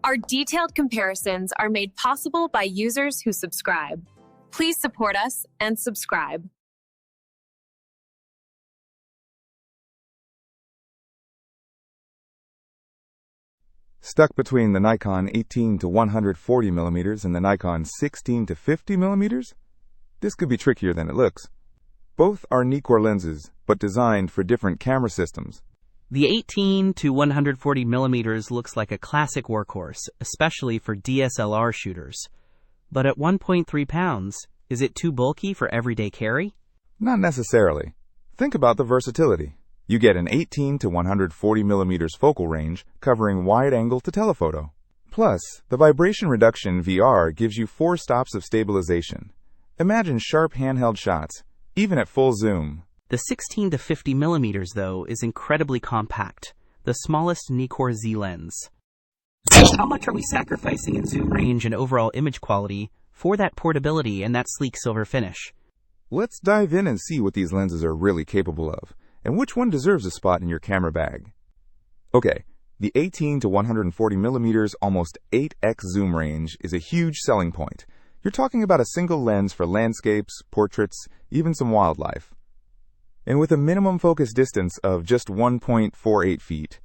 Our detailed comparisons are made possible by users who subscribe. Please support us and subscribe. Stuck between the Nikon 18-140mm and the Nikon 16-50mm? This could be trickier than it looks. Both are Nikkor lenses, but designed for different camera systems. The 18-140mm looks like a classic workhorse, especially for DSLR shooters. But at 1.3 pounds, is it too bulky for everyday carry? Not necessarily. Think about the versatility. You get an 18-140mm focal range covering wide-angle to telephoto. Plus, the vibration reduction VR gives you 4 stops of stabilization. Imagine sharp handheld shots, even at full zoom. The 16-50mm, though, is incredibly compact, the smallest Nikkor Z lens. So how much are we sacrificing in zoom range and overall image quality for that portability and that sleek silver finish? Let's dive in and see what these lenses are really capable of, and which one deserves a spot in your camera bag. Okay, the 18-140mm almost 8x zoom range is a huge selling point. You're talking about a single lens for landscapes, portraits, even some wildlife. And with a minimum focus distance of just 1.48 feet,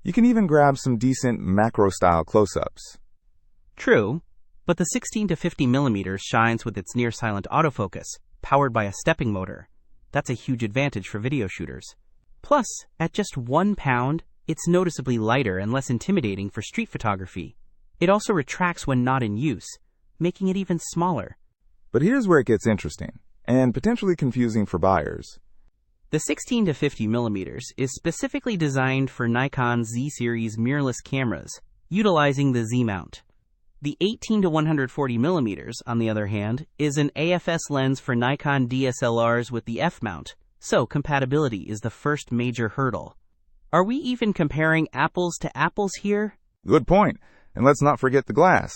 you can even grab some decent macro-style close-ups. True, but the 16-50mm shines with its near-silent autofocus, powered by a stepping motor. That's a huge advantage for video shooters. Plus, at just 1 pound, it's noticeably lighter and less intimidating for street photography. It also retracts when not in use, making it even smaller. But here's where it gets interesting, and potentially confusing for buyers. The 16-50mm is specifically designed for Nikon Z series mirrorless cameras, utilizing the Z mount. The 18-140mm, on the other hand, is an AF-S lens for Nikon DSLRs with the F mount, so compatibility is the first major hurdle. Are we even comparing apples to apples here? Good point, and let's not forget the glass.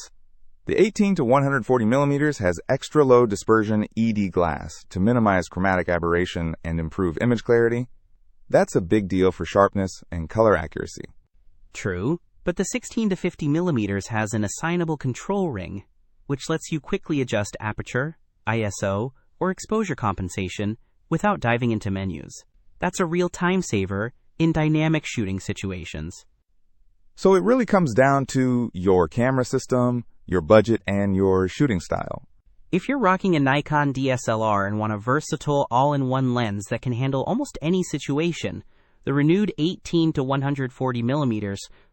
The 18-140mm has extra low dispersion ED glass to minimize chromatic aberration and improve image clarity. That's a big deal for sharpness and color accuracy. True, but the 16-50mm has an assignable control ring, which lets you quickly adjust aperture, ISO, or exposure compensation without diving into menus. That's a real time saver in dynamic shooting situations. So it really comes down to your camera system, your budget, and your shooting style. If you're rocking a Nikon DSLR and want a versatile all-in-one lens that can handle almost any situation, the renewed 18-140mm